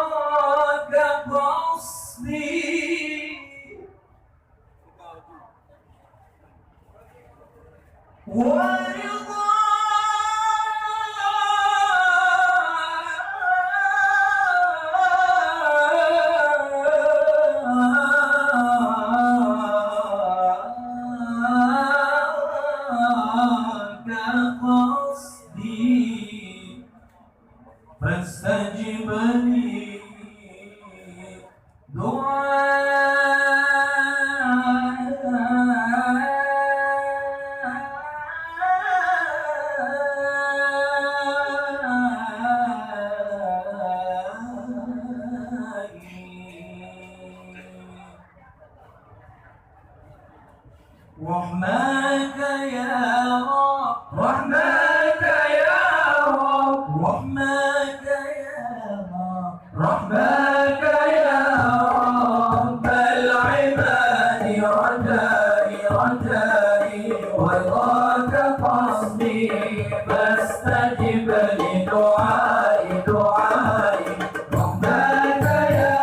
رضاك قصدي قصدي فاستجب لي رحمك يا رب رحمك يا رب رحمك يا رب رحمك يا رب العباد رجائي رجائي ورضاك قصدي فاستجب لدعائي دعائي رحمك يا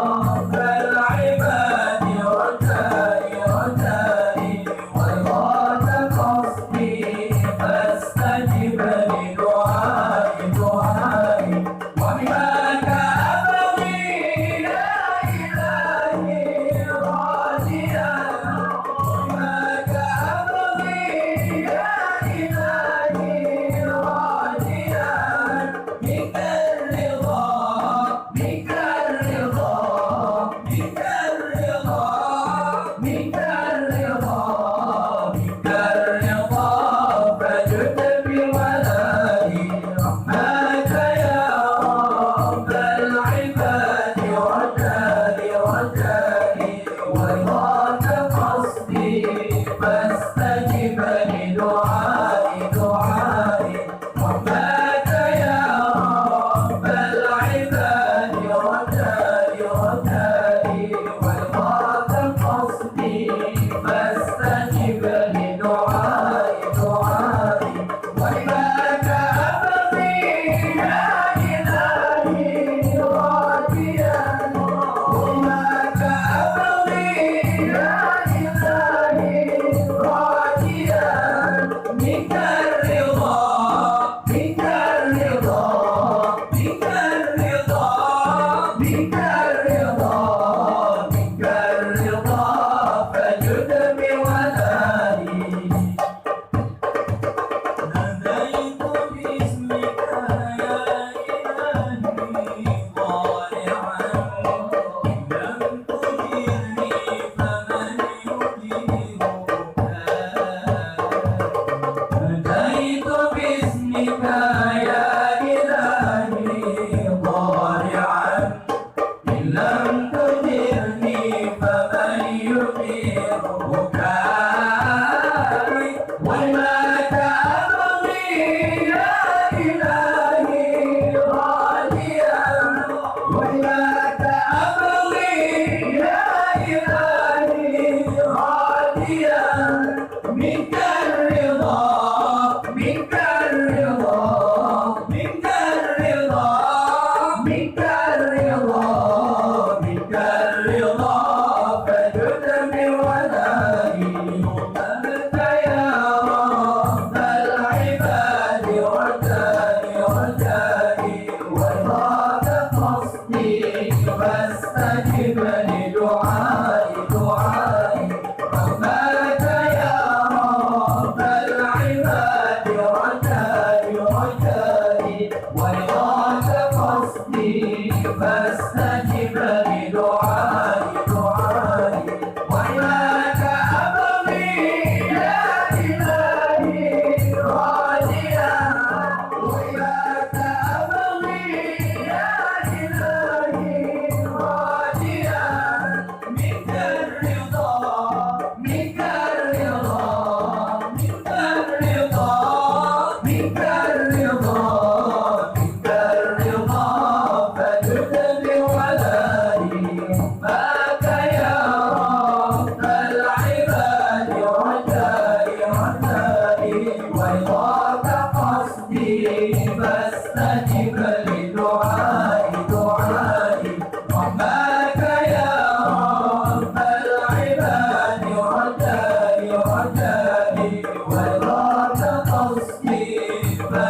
رب العباد رجائي رجائي ورضاك قصدي فاستجب لدعائي دعائي وبماك أبغي يا إلهي راضيا وبماك أبغي يا إلهي راضيا بك الرضا بك الرضا بك الرضا بك الرضا بك الرضا فجد بولائي رحمك يا رب العباد رجائي رجائي ورضاك قصدي فاستجب لدعائي دعائي رحمك يا رب العباد رجائي رجائي ورضاك قصدي فاستجب لدعائي دعائي ولماك أبغي يا إلهي راضيا ولماك أبغي يا إلهي راضيا بك الرضا بك الرضا بك الرضا بك الرضا بك الرضا فجد بولائي ناديت باسمك يا إلهي ضارعا لم تجرني فمن يجيبك ناديت باسمك يا إلهي ضارعا إن لم تجرني فمن يجيب بكائي ولماك أبغي يا إلهي راضيا ولماك أبغي يا إلهي راضيا منك الرضا منك الرضا منك الرضا منك الرضا منك الرضا فجد بولائي أنت يا رب العباد رجائي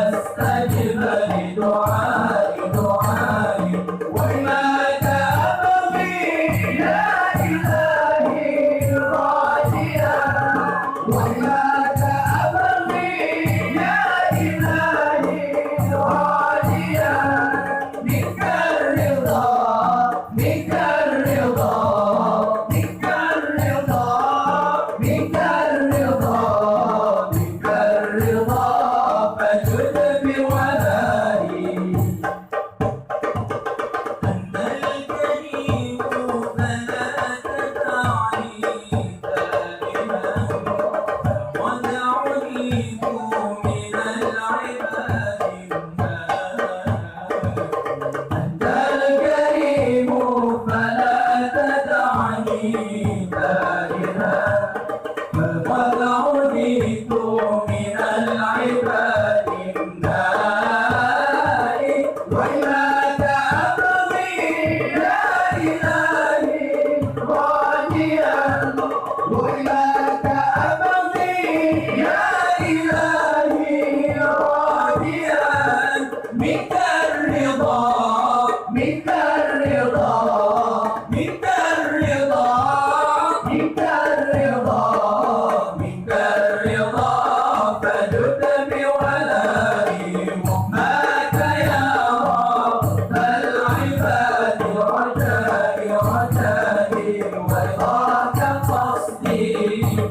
فاستجب لدعائي دعائي وإنك أبغي يا إلهي راجيا وإنك أبغي يا إلهي راجيا منك الرضا منك الرضا منك الرضا منك الرضا منك الرضا فجد بولائي أنت الكريم فلا تدعني دائما وقد عريت من العباد أنت الكريم فلا تدعني دائما فقد عديت من العباد النائي وإنك أبغي يا إلهي راجيا وإنك أبغي يا إلهي راجيا منك الرضا منك الرضا منك الرضا منك الرضا منك الرضا فجد بولائي وحماك يا رب العباد رجائي رجائي ورضاك قصدي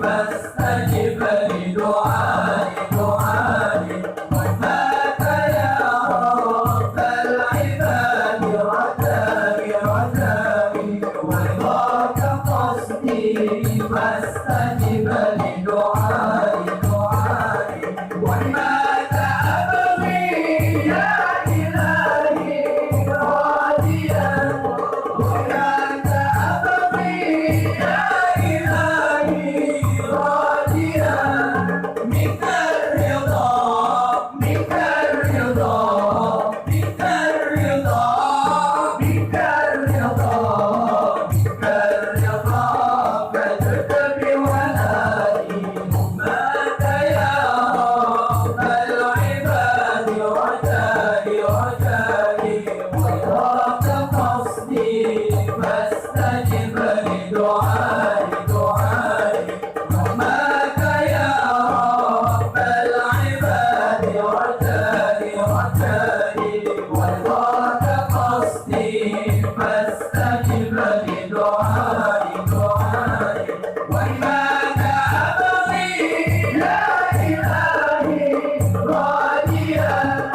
فاستجب لدعائي دعائي وحماك يا رب العباد رجائي رجائي ورضاك قصدي فاستجب لدعائي دعائي وإنك أبغي يا إلهي راجيا وإنك أبغي يا إلهي راجيا منك الرضا منك الرضا منك الرضا منك الرضا منك الرضا فجد بولائي هماك يا رب العباد رجائي رجائي ورضاك قصدي فاستجب لدعائي دعائي هماك يا رب العباد رجائي رجائي ورضاك قصدي فاستجب لدعائي دعائي وإنك أبغي يا إلهي راجيا